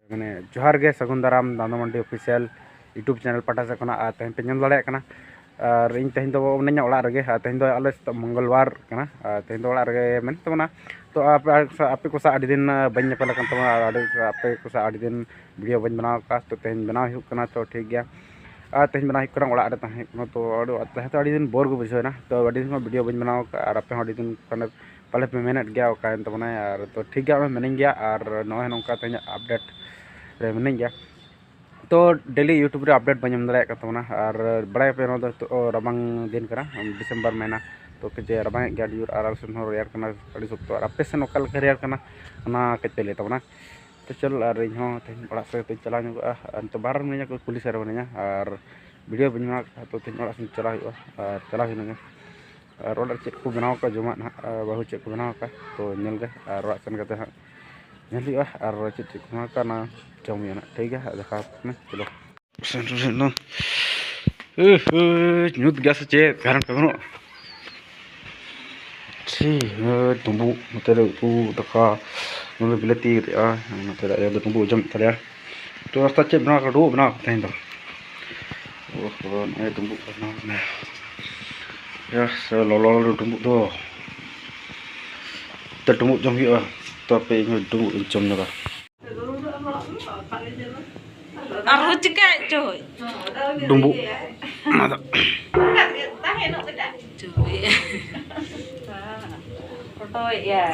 मैंने जोहार गे सगुन दाराम दानो मंडी ऑफिशियल यूट्यूब चैनल पाटा से खना तेहन पे नेल दाड़े कना और इन तेहन दो उन्हें ओड़ा रगे तेहन दो आले मंगलवार कना तेहन दो ओड़ा रगे मेन तमना तो आपे को सा आडी दिन बन नेपल कन तमना आपे को सा आडी दिन वीडियो बन बनाव का तो तेहन बनाव हुक कना तो ठीक गया तेहन बनाव हुक कना ओड़ा रे ताहे कना तो आडी दिन बोर को बुझोना तो आडी दिन वीडियो बन बनाव का और आपे आडी दिन कना पाले पे मेनेट गया ओका तमना और तो ठीक गया मेनिंग गया और नोय नोका तेहन अपडेट रे मेनिंग गया तो डेली यूट्यूब रे अपडेट बन दाड़ा तबना और बड़ा पे तो रबांग दिन करा डिसेंबर महीना तो कजे रबांग गया ड्यूर और सन रेयर कना अड़ी सप्तो और आपे सन ओका लेका रेयर कना ना कते ले तबना तो चल और इन हो तेन ओड़ा से तो चला नुगा तो बाहर में को पुलिस रे बनेया और वीडियो बना तो तेन ओड़ा से चला हुआ और चला हिना और ओड़ा चेक को बनाव का जमा बहु चेक को बनाव का तो नेल गे और ओड़ा सन कते नेल और चेक को बनाव का ना जमिया ठीक है देखा में चलो न्यूत गैस चे कारण पे बनो तुम्बू नते उ दका नुले बिलती रे नते रे तुम्बू जम तले तो रास्ता चे बना का दो बना तेन दो ओहो ने तुम्बू बना ने या से लोलो तुम्बू दो ते तुम्बू जम हियो तो पे तुम्बू जम Naga Arus juga coy. Dumbu. Ada. Coy. Foto ya.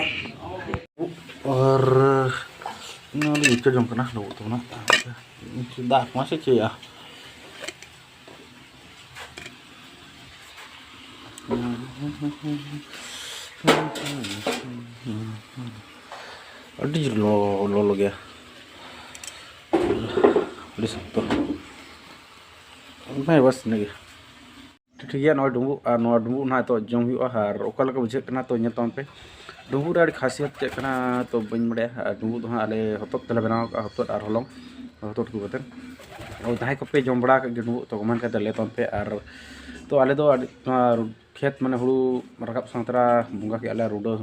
और ini itu jam kena dulu tuh nak. Sudah masih sih ya. Aduh lo ya. तो मैं बस नहीं ठीक है नौ डुंबू ना तो जम और ओका बुझे तो नतम पे डुंबू रे खासियत चेकना तो बन बड़े डुंबू तो आले हतत तले बनाव हतत और हलंग हतत को बतन और जहाँ को पे जम बड़ा डुंबू तो कमान के ले तम पे और तो आले दो खेत माने हुड़ू रकाब संतरा बुंगा के आले रुडो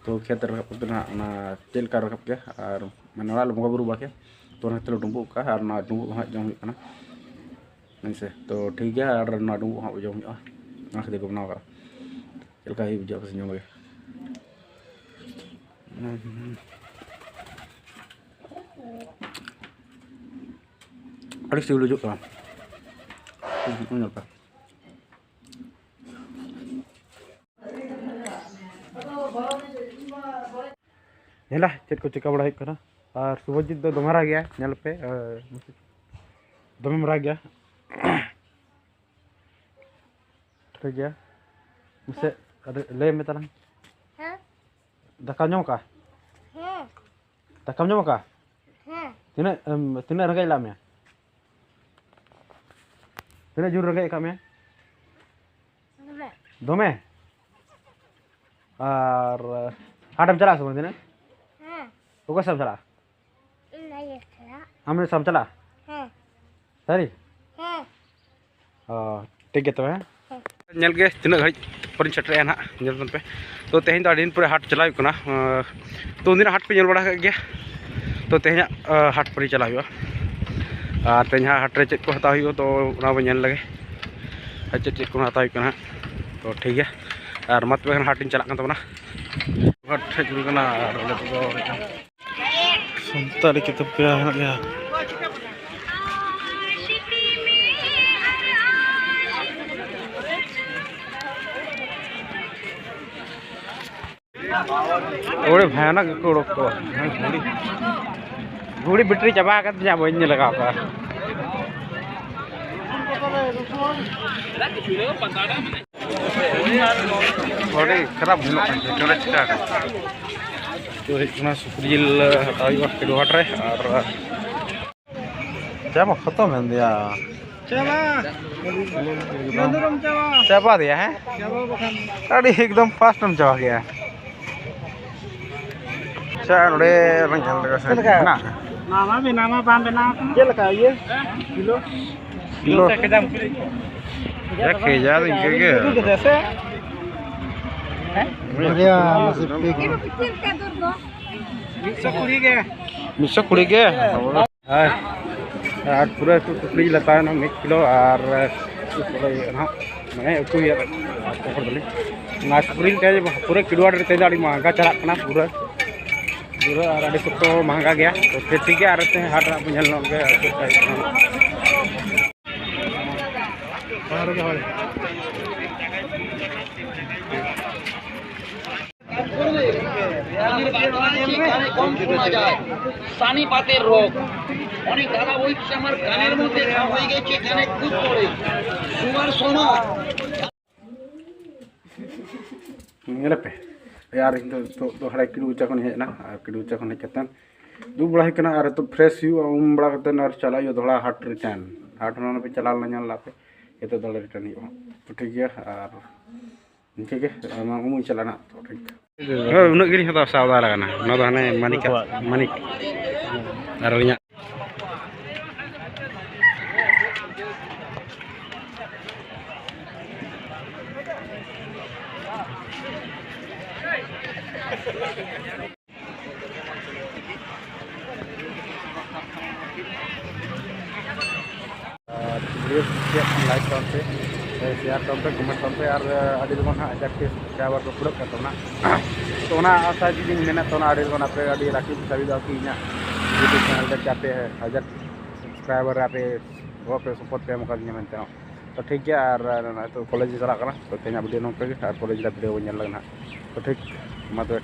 तो खेत रकाब ना चेल का रकाब के और माने वाला बुंगा बुरु बाके तो ना डुंबू का और ना डुंबू हाँ जम हुई नहीं से तो ठीक है और ना डुंबू हाँ जम हुई ना से देखो बनाओ का चलका ही बुझा बस जम गए अड़ी से जो का हेला चेक को चिका बड़ा करा और शुभजीत दो दमरा गया नल पे दमे मरा गया ठीक गया मुझसे ले में तरह दकाम का दकाम का तीना तीना रंगाई ला में तीना जुर रंगाई का में दमे और हाटम चला समझ ना ओका सब चला हमने सब चला सरी ठीक है तो है नल के तीन घड़ी पर चटे ना नल पे तो तेहन तो दिन पूरे हाट चला कना तो दिन हाट पे नल बड़ा गया तो तेहन हाट पर चला और तेहन हाट रे चेक को हता हुई तो ना बन लगे चेक को हता हुई तो ठीक है और मत पे हाट चला तबना हाट हेजू कना संताली किताब पे गया ओड़े भयानक उड़क तो घुड़ी बैटरी चाबा जा बन लगा खराब तो हजना सुकुर जिल हत्या किलो हाट रे और चाबा खत्म है दिया चाबा दिया है अरे एकदम फास्ट में चाबा गया नोड़े ना नामा भी नामा पान बना चलका ये किलो किलो रखे जा के जैसे हैं बढ़िया 120 के और पूरा टुकड़ी लेता है ना 1 किलो और मैं उतु ये पकड़ बोले ना टुकड़ी ते पूरा किलो रे ते महंगा चला कना पूरा और अड़ी तो महंगा गया तो फिर ठीक है आते हैं हाट बुझल কম শোনা যায় সানি পাতের রোগ অনেক দাদা বলছে আমার কানের মধ্যে ঘা হয়ে গেছে কানে খুব পড়ে সুগার সময় पे यार इन तो हड़ा किलो ऊंचा खन हेना किलो ऊंचा खन हेकतन दू बड़ा हेकना और तो फ्रेश यू उम बड़ा कतन और चलाइयो थोड़ा हाट रिटर्न हाट ना पे चला ना ला पे ये तो दल रिटर्न ही तो ठीक है और ठीक है हम उम चलाना तो ठीक है उन गिरी हता सावदा लगाना ना तो हने मानिक और रिया लाइक करते शेयर करते कमेंट करते और अभी जब हजार के सब्सक्राइबर को पूरा करते ना तो आशा जी मेना तो पे अभी राखी सभी कि यूट्यूब चैनल पे चाहते हैं 1000 सब्सक्राइबर पे वो पे सपोर्ट पे मौका मेनते तो ठीक है और तो कॉलेज चला तो तेना वीडियो नौके और कॉलेज वीडियो लगना तो ठीक मा तो